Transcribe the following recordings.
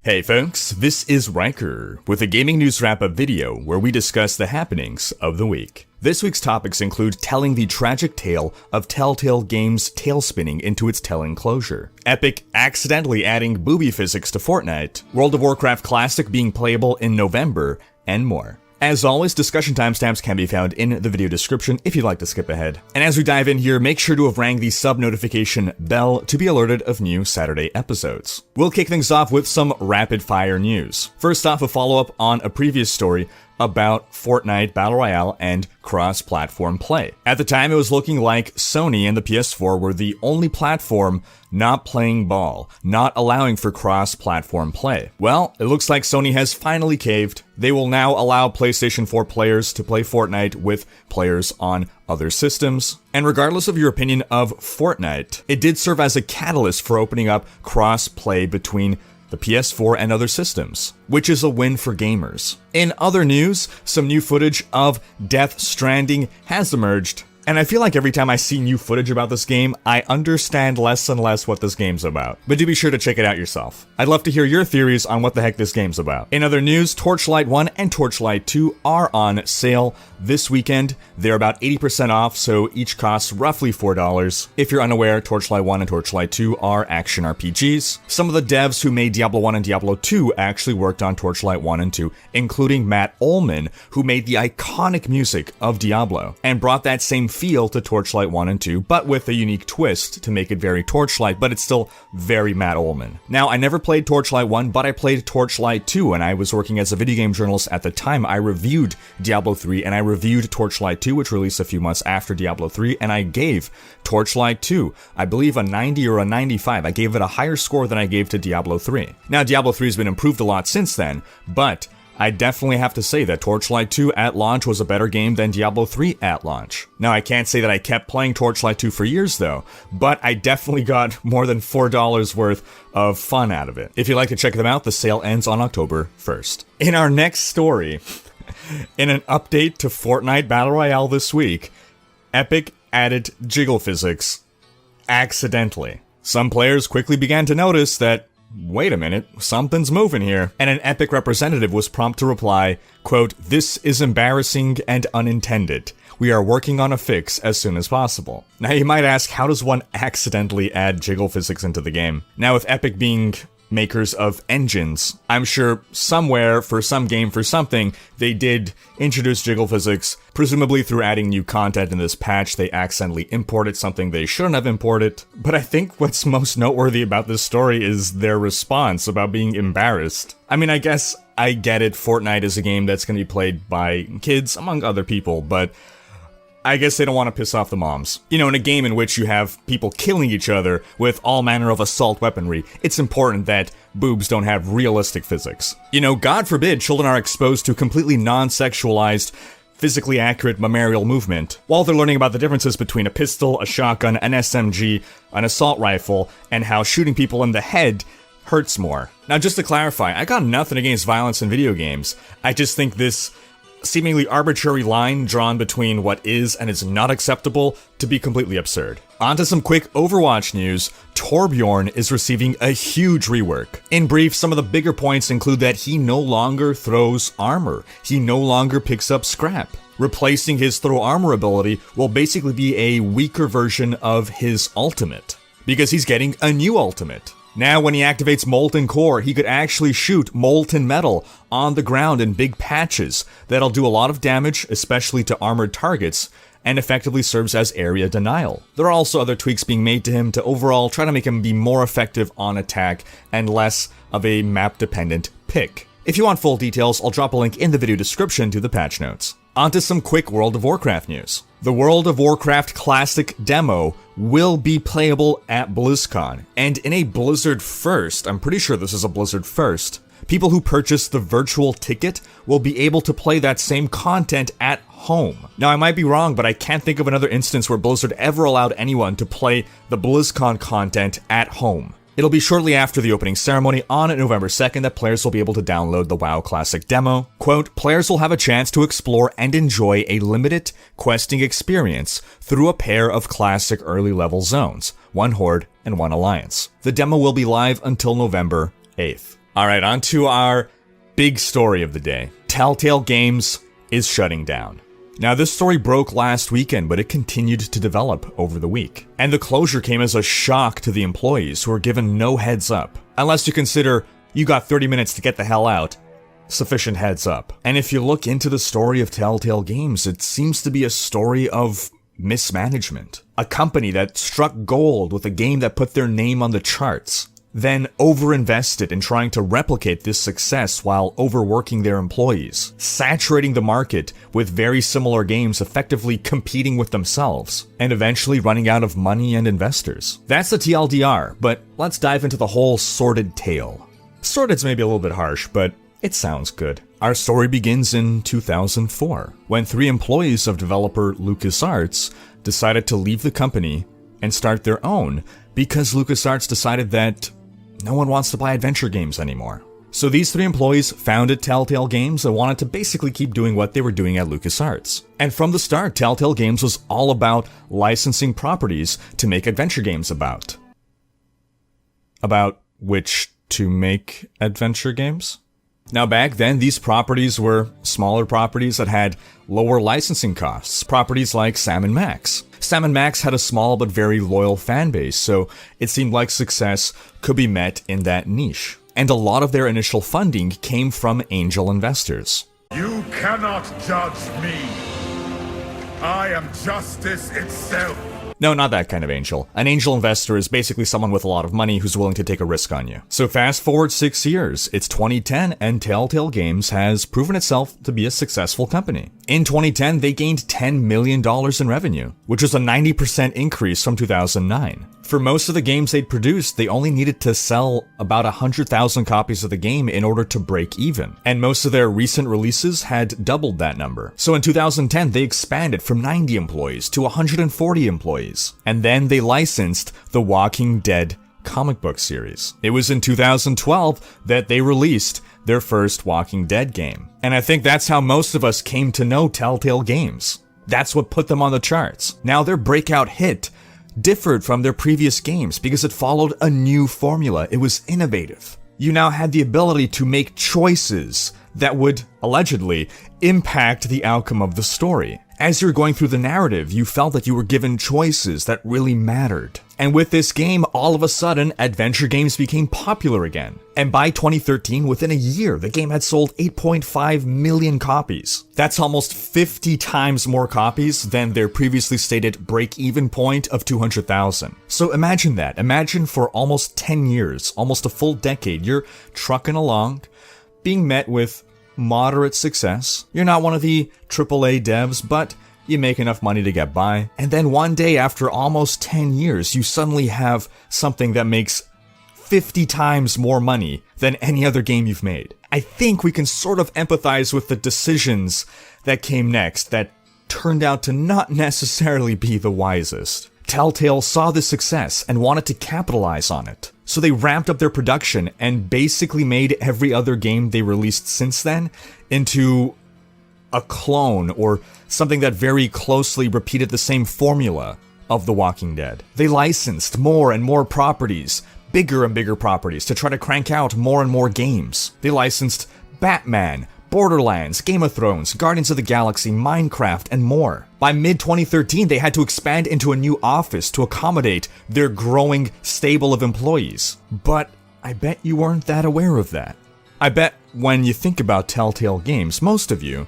Hey folks, this is Riker with a gaming news wrap-up video where we discuss the happenings of the week. This week's topics include telling the tragic tale of Telltale Games tailspinning into its telling closure, Epic accidentally adding booby physics to Fortnite, World of Warcraft Classic being playable in November, and more. As always, discussion timestamps can be found in the video description if you'd like to skip ahead. And as we dive in here, make sure to have rang the sub-notification bell to be alerted of new Saturday episodes. We'll kick things off with some rapid-fire news. First off, a follow-up on a previous story about Fortnite Battle Royale and cross-platform play. At the time, it was looking like Sony and the PS4 were the only platform not playing ball, not allowing for cross-platform play. Well, it looks like Sony has finally caved. They will now allow PlayStation 4 players to play Fortnite with players on other systems. And regardless of your opinion of Fortnite, it did serve as a catalyst for opening up cross-play between the PS4 and other systems, which is a win for gamers. In other news, some new footage of Death Stranding has emerged, and I feel like every time I see new footage about this game, I understand less and less what this game's about. But do be sure to check it out yourself. I'd love to hear your theories on what the heck this game's about. In other news, Torchlight 1 and Torchlight 2 are on sale this weekend. They're about 80% off, so each costs roughly $4. If you're unaware, Torchlight 1 and Torchlight 2 are action RPGs. Some of the devs who made Diablo 1 and Diablo 2 actually worked on Torchlight 1 and 2, including Matt Ullman, who made the iconic music of Diablo, and brought that same feel to Torchlight 1 and 2, but with a unique twist to make it very Torchlight, but it's still very Matt Ullman. Now, I never played Torchlight 1, but I played Torchlight 2, and I was working as a video game journalist at the time. I reviewed Diablo 3, and I reviewed Torchlight 2, which released a few months after Diablo 3, and I gave Torchlight 2, I believe, a 90 or a 95. I gave it a higher score than I gave to Diablo 3. Now, Diablo 3 has been improved a lot since then, but I definitely have to say that Torchlight 2 at launch was a better game than Diablo 3 at launch. Now, I can't say that I kept playing Torchlight 2 for years though, but I definitely got more than $4 worth of fun out of it. If you'd like to check them out, the sale ends on October 1st. In our next story, in an update to Fortnite Battle Royale this week, Epic added jiggle physics accidentally. Some players quickly began to notice that, wait a minute, something's moving here. And an Epic representative was prompt to reply, quote, "This is embarrassing and unintended. We are working on a fix as soon as possible." Now you might ask, how does one accidentally add jiggle physics into the game? Now with Epic being makers of engines, I'm sure somewhere, for some game, for something, they did introduce jiggle physics, presumably through adding new content in this patch. They accidentally imported something they shouldn't have imported. But I think what's most noteworthy about this story is their response about being embarrassed. I mean, I guess I get it, Fortnite is a game that's going to be played by kids, among other people, but I guess they don't want to piss off the moms. You know, in a game in which you have people killing each other with all manner of assault weaponry, it's important that boobs don't have realistic physics. You know, God forbid children are exposed to completely non-sexualized, physically accurate mammarial movement, while they're learning about the differences between a pistol, a shotgun, an SMG, an assault rifle, and how shooting people in the head hurts more. Now, just to clarify, I got nothing against violence in video games. I just think this seemingly arbitrary line drawn between what is and is not acceptable to be completely absurd. On to some quick Overwatch news. Torbjorn is receiving a huge rework. In brief, some of the bigger points include that he no longer throws armor. He no longer picks up scrap. Replacing his throw armor ability will basically be a weaker version of his ultimate, because he's getting a new ultimate. Now, when he activates Molten Core, he could actually shoot molten metal on the ground in big patches. That'll do a lot of damage, especially to armored targets, and effectively serves as area denial. There are also other tweaks being made to him to overall try to make him be more effective on attack and less of a map-dependent pick. If you want full details, I'll drop a link in the video description to the patch notes. On to some quick World of Warcraft news. The World of Warcraft Classic demo will be playable at BlizzCon, and in a Blizzard first, I'm pretty sure this is a Blizzard first, people who purchase the virtual ticket will be able to play that same content at home. Now, I might be wrong, but I can't think of another instance where Blizzard ever allowed anyone to play the BlizzCon content at home. It'll be shortly after the opening ceremony on November 2nd that players will be able to download the WoW Classic demo. Quote, "Players will have a chance to explore and enjoy a limited questing experience through a pair of classic early level zones, one Horde and one Alliance. The demo will be live until November 8th. Alright, on to our big story of the day. Telltale Games is shutting down. Now, this story broke last weekend, but it continued to develop over the week. And the closure came as a shock to the employees who were given no heads up. Unless you consider you got 30 minutes to get the hell out, sufficient heads up. And if you look into the story of Telltale Games, it seems to be a story of mismanagement. A company that struck gold with a game that put their name on the charts, then overinvested in trying to replicate this success while overworking their employees, saturating the market with very similar games effectively competing with themselves, and eventually running out of money and investors. That's the TLDR, but let's dive into the whole sordid tale. Sordid's maybe a little bit harsh, but it sounds good. Our story begins in 2004, when 3 employees of developer LucasArts decided to leave the company and start their own because LucasArts decided that no one wants to buy adventure games anymore. So these 3 employees founded Telltale Games and wanted to basically keep doing what they were doing at LucasArts. And from the start, Telltale Games was all about licensing properties to make adventure games about. About which to make adventure games? Now back then, these properties were smaller properties that had lower licensing costs. Properties like Sam & Max. Sam & Max had a small but very loyal fan base, so it seemed like success could be met in that niche. And a lot of their initial funding came from angel investors. You cannot judge me. I am justice itself. No, not that kind of angel. An angel investor is basically someone with a lot of money who's willing to take a risk on you. So fast forward 6 years, it's 2010, and Telltale Games has proven itself to be a successful company. In 2010, they gained $10 million in revenue, which was a 90% increase from 2009. For most of the games they'd produced, they only needed to sell about 100,000 copies of the game in order to break even. And most of their recent releases had doubled that number. So in 2010, they expanded from 90 employees to 140 employees. And then they licensed the Walking Dead comic book series. It was in 2012 that they released their first Walking Dead game. And I think that's how most of us came to know Telltale Games. That's what put them on the charts. Now their breakout hit differed from their previous games because it followed a new formula. It was innovative. You now had the ability to make choices that would, allegedly, impact the outcome of the story. As you were going through the narrative, you felt that you were given choices that really mattered. And with this game, all of a sudden, adventure games became popular again. And by 2013, within a year, the game had sold 8.5 million copies. That's almost 50 times more copies than their previously stated break-even point of 200,000. So imagine that. Imagine for almost 10 years, almost a full decade, you're trucking along, being met with moderate success. You're not one of the AAA devs, but you make enough money to get by. And then one day, after almost 10 years, you suddenly have something that makes 50 times more money than any other game you've made. I think we can sort of empathize with the decisions that came next that turned out to not necessarily be the wisest. Telltale saw the success and wanted to capitalize on it. So they ramped up their production and basically made every other game they released since then into a clone or something that very closely repeated the same formula of The Walking Dead. They licensed more and more properties, bigger and bigger properties, to try to crank out more and more games. They licensed Batman, Borderlands, Game of Thrones, Guardians of the Galaxy, Minecraft, and more. By mid-2013, they had to expand into a new office to accommodate their growing stable of employees. But I bet you weren't that aware of that. I bet when you think about Telltale Games, most of you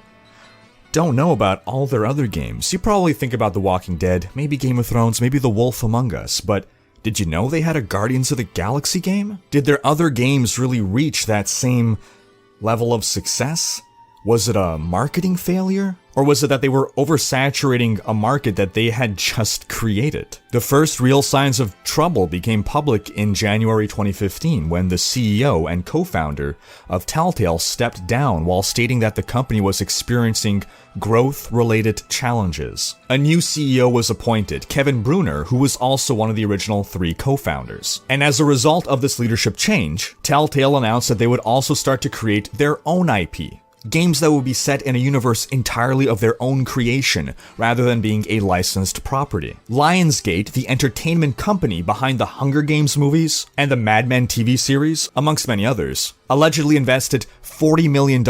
don't know about all their other games. You probably think about The Walking Dead, maybe Game of Thrones, maybe The Wolf Among Us, but did you know they had a Guardians of the Galaxy game? Did their other games really reach that same level of success? Was it a marketing failure? Or was it that they were oversaturating a market that they had just created? The first real signs of trouble became public in January 2015 when the CEO and co-founder of Telltale stepped down while stating that the company was experiencing growth-related challenges. A new CEO was appointed, Kevin Bruner, who was also one of the original 3 co-founders. And as a result of this leadership change, Telltale announced that they would also start to create their own IP. games that would be set in a universe entirely of their own creation, rather than being a licensed property. Lionsgate, the entertainment company behind the Hunger Games movies and the Mad Men TV series, amongst many others, allegedly invested $40 million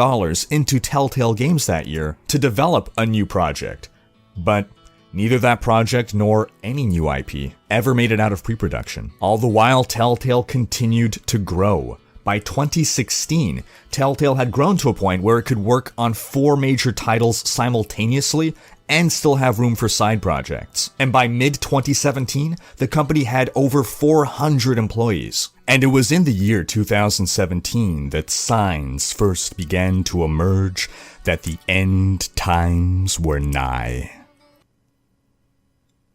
into Telltale Games that year to develop a new project. But neither that project nor any new IP ever made it out of pre-production. All the while, Telltale continued to grow. By 2016, Telltale had grown to a point where it could work on 4 major titles simultaneously and still have room for side projects. And by mid-2017, the company had over 400 employees. And it was in the year 2017 that signs first began to emerge that the end times were nigh.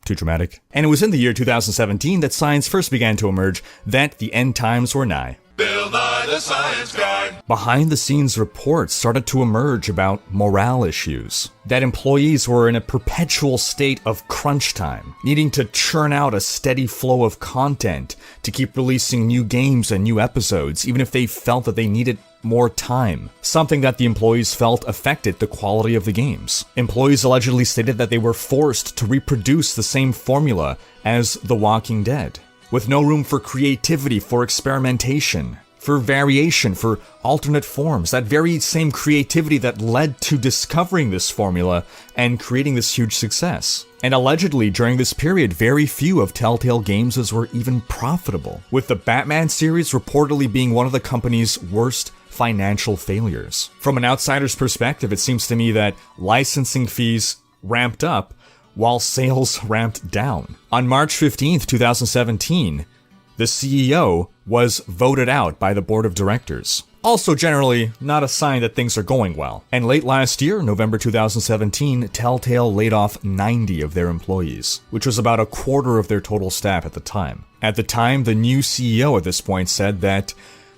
Too dramatic. And it was in the year 2017 that signs first began to emerge that the end times were nigh. Bill Nye the Science Guy. Behind-the-scenes reports started to emerge about morale issues, that employees were in a perpetual state of crunch time, needing to churn out a steady flow of content to keep releasing new games and new episodes, even if they felt that they needed more time, something that the employees felt affected the quality of the games. Employees allegedly stated that they were forced to reproduce the same formula as The Walking Dead, with no room for creativity, for experimentation, for variation, for alternate forms. That very same creativity that led to discovering this formula and creating this huge success. And allegedly, during this period, very few of Telltale Games were even profitable, with the Batman series reportedly being one of the company's worst financial failures. From an outsider's perspective, it seems to me that licensing fees ramped up while sales ramped down. On March 15th, 2017, the CEO was voted out by the board of directors. Also generally not a sign that things are going well. And late last year, November 2017, Telltale laid off 90 of their employees, which was about a quarter of their total staff at the time. At the time, the new CEO at this point said that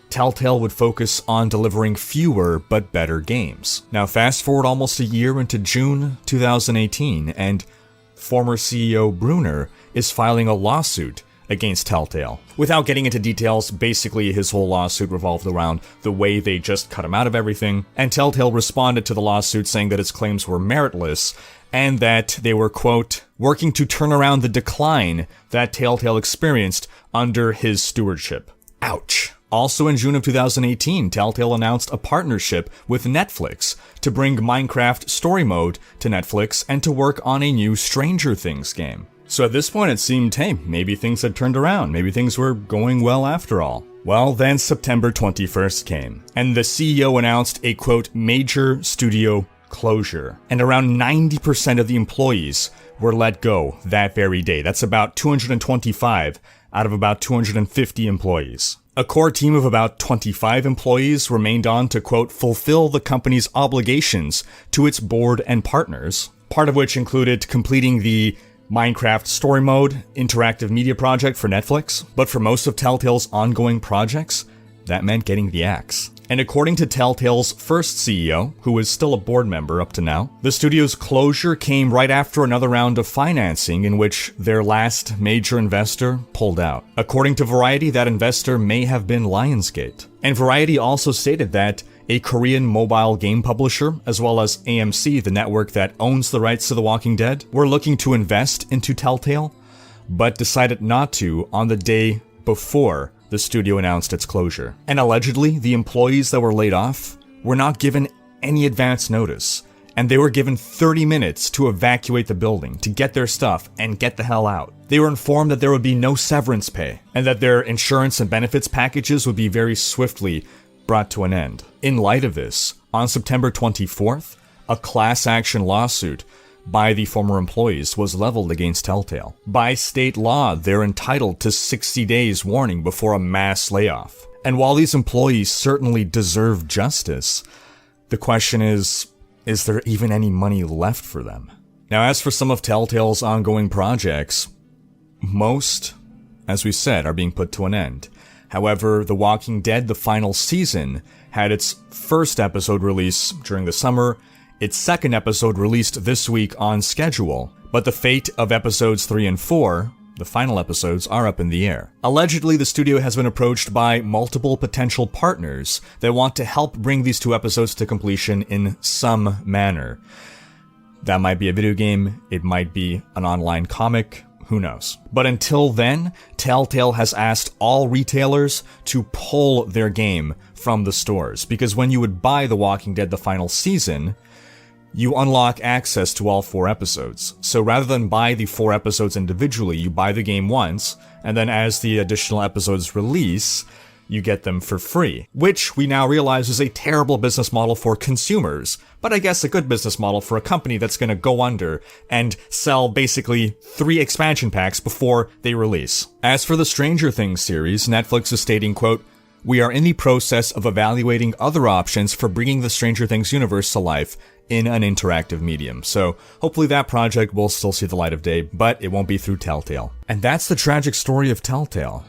Telltale would focus on delivering fewer but better games. Now fast forward almost a year into June 2018, and former CEO Brunner is filing a lawsuit against Telltale. Without getting into details, basically his whole lawsuit revolved around the way they just cut him out of everything, and Telltale responded to the lawsuit saying that his claims were meritless, and that they were, quote, working to turn around the decline that Telltale experienced under his stewardship. Ouch. Also in June of 2018, Telltale announced a partnership with Netflix to bring Minecraft Story Mode to Netflix and to work on a new Stranger Things game. So at this point it seemed, hey, maybe things had turned around, maybe things were going well after all. Well, then September 21st came, and the CEO announced a, quote, major studio closure, and around 90% of the employees were let go that very day. That's about 225 out of about 250 employees. A core team of about 25 employees remained on to, quote, fulfill the company's obligations to its board and partners, part of which included completing the Minecraft Story Mode interactive media project for Netflix. But for most of Telltale's ongoing projects, that meant getting the axe. And according to Telltale's first CEO, who is still a board member up to now, the studio's closure came right after another round of financing in which their last major investor pulled out. According to Variety, that investor may have been Lionsgate. And Variety also stated that a Korean mobile game publisher, as well as AMC, the network that owns the rights to The Walking Dead, were looking to invest into Telltale, but decided not to on the day before the studio announced its closure. And allegedly, the employees that were laid off were not given any advance notice, and they were given 30 minutes to evacuate the building, to get their stuff and get the hell out. They were informed that there would be no severance pay, and that their insurance and benefits packages would be very swiftly brought to an end. In light of this, on September 24th, a class action lawsuit by the former employees was leveled against Telltale. By state law, they're entitled to 60 days warning before a mass layoff. And while these employees certainly deserve justice, the question is there even any money left for them? Now, as for some of Telltale's ongoing projects, most, as we said, are being put to an end. However, The Walking Dead, the final season, had its first episode release during the summer, its second episode released this week on schedule, but the fate of episodes 3 and 4, the final episodes are up in the air. Allegedly, the studio has been approached by multiple potential partners that want to help bring these 2 episodes to completion in some manner. That might be a video game, it might be an online comic, who knows. But until then, Telltale has asked all retailers to pull their game from the stores, because when you would buy The Walking Dead the final season, you unlock access to all 4 episodes. So rather than buy the 4 episodes individually, you buy the game once, and then as the additional episodes release, you get them for free. Which we now realize is a terrible business model for consumers, but I guess a good business model for a company that's gonna go under and sell basically 3 expansion packs before they release. As for the Stranger Things series, Netflix is stating, quote, "We are in the process of evaluating other options for bringing the Stranger Things universe to life in an interactive medium." So hopefully that project will still see the light of day, but it won't be through Telltale. And that's the tragic story of Telltale.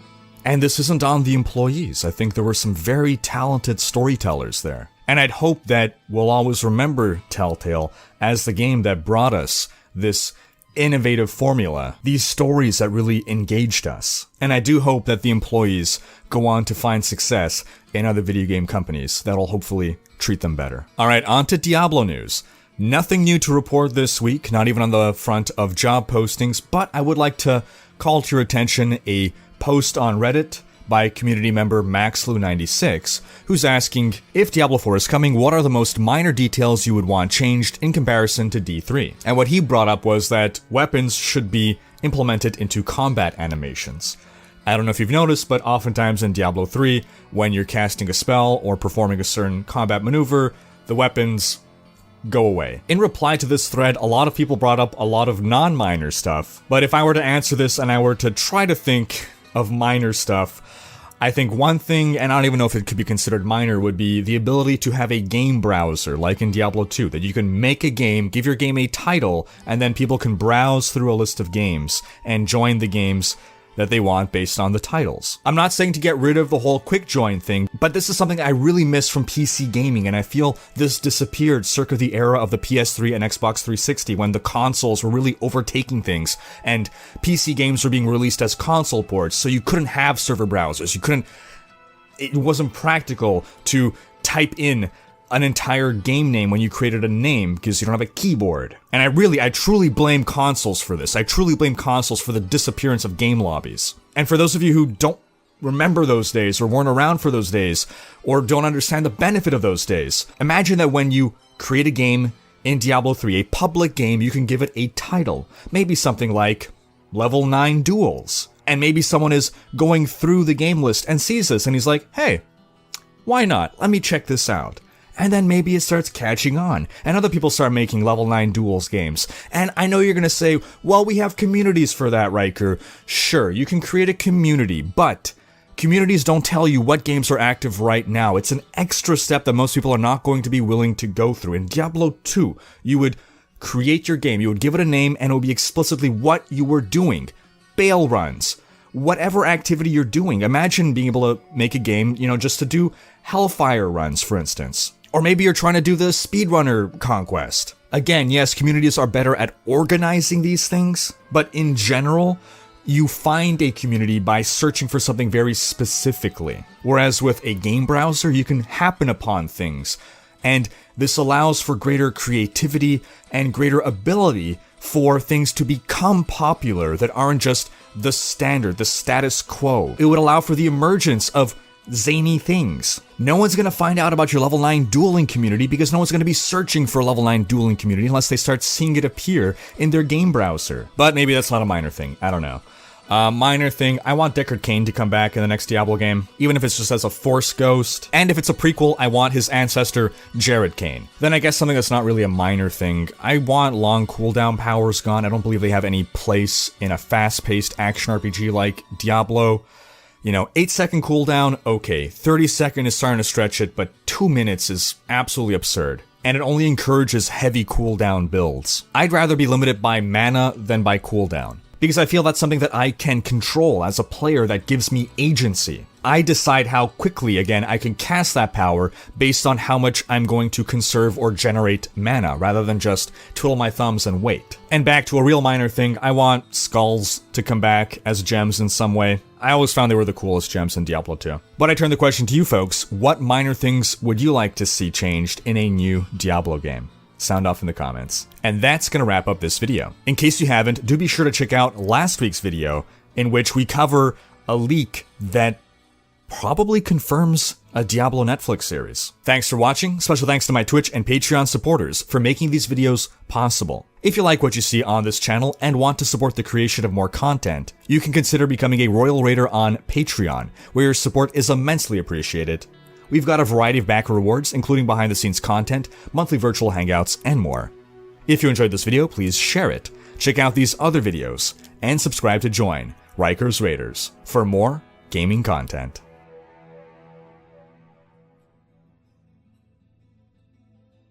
And this isn't on the employees. I think there were some very talented storytellers there. And I'd hope that we'll always remember Telltale as the game that brought us this innovative formula, these stories that really engaged us. And I do hope that the employees go on to find success in other video game companies that'll hopefully treat them better. Alright, on to Diablo news. Nothing new to report this week, not even on the front of job postings, but I would like to call to your attention a post on Reddit by community member MaxLu96, who's asking, if Diablo 4 is coming, what are the most minor details you would want changed in comparison to D3? And what he brought up was that weapons should be implemented into combat animations. I don't know if you've noticed, but oftentimes in Diablo 3, when you're casting a spell or performing a certain combat maneuver, the weapons go away. In reply to this thread, a lot of people brought up a lot of non-minor stuff, but if I were to answer this and I were to try to think of minor stuff, I think one thing, and I don't even know if it could be considered minor, would be the ability to have a game browser, like in Diablo 2, that you can make a game, give your game a title, and then people can browse through a list of games and join the games that they want based on the titles. I'm not saying to get rid of the whole quick join thing, but this is something I really miss from PC gaming, and I feel this disappeared circa the era of the PS3 and Xbox 360 when the consoles were really overtaking things, and PC games were being released as console ports, so you couldn't have server browsers, it wasn't practical to type in an entire game name when you created a name because you don't have a keyboard. And I truly blame consoles for this. I truly blame consoles for the disappearance of game lobbies. And for those of you who don't remember those days or weren't around for those days or don't understand the benefit of those days, imagine that when you create a game in Diablo 3, a public game, you can give it a title. Maybe something like Level 9 Duels. And maybe someone is going through the game list and sees this and he's like, hey, why not? Let me check this out. And then maybe it starts catching on, and other people start making Level 9 Duels games. And I know you're gonna say, well, we have communities for that, Riker. Sure, you can create a community, but communities don't tell you what games are active right now. It's an extra step that most people are not going to be willing to go through. In Diablo 2, you would create your game, you would give it a name, and it would be explicitly what you were doing. Bail runs. Whatever activity you're doing. Imagine being able to make a game, just to do Hellfire runs, for instance. Or maybe you're trying to do the speedrunner conquest. Again, yes, communities are better at organizing these things, but in general, you find a community by searching for something very specifically. Whereas with a game browser, you can happen upon things. And this allows for greater creativity and greater ability for things to become popular that aren't just the standard, the status quo. It would allow for the emergence of zany things. No one's gonna find out about your Level 9 dueling community because no one's gonna be searching for a Level 9 dueling community unless they start seeing it appear in their game browser. But maybe that's not a minor thing, I don't know. Minor thing, I want Deckard Cain to come back in the next Diablo game, even if it's just as a Force Ghost. And if it's a prequel, I want his ancestor, Jared Cain. Then I guess something that's not really a minor thing, I want long cooldown powers gone. I don't believe they have any place in a fast-paced action RPG like Diablo. 8-second cooldown, okay. 30-second is starting to stretch it, but 2 minutes is absolutely absurd. And it only encourages heavy cooldown builds. I'd rather be limited by mana than by cooldown, because I feel that's something that I can control as a player that gives me agency. I decide how quickly, again, I can cast that power based on how much I'm going to conserve or generate mana, rather than just twiddle my thumbs and wait. And back to a real minor thing, I want skulls to come back as gems in some way. I always found they were the coolest gems in Diablo 2. But I turn the question to you folks, what minor things would you like to see changed in a new Diablo game? Sound off in the comments. And that's gonna wrap up this video. In case you haven't, do be sure to check out last week's video, in which we cover a leak that probably confirms a Diablo Netflix series. Thanks for watching. Special thanks to my Twitch and Patreon supporters for making these videos possible. If you like what you see on this channel and want to support the creation of more content, you can consider becoming a Royal Raider on Patreon, where your support is immensely appreciated. We've got a variety of backer rewards, including behind-the-scenes content, monthly virtual hangouts, and more. If you enjoyed this video, please share it, check out these other videos, and subscribe to join Riker's Raiders for more gaming content.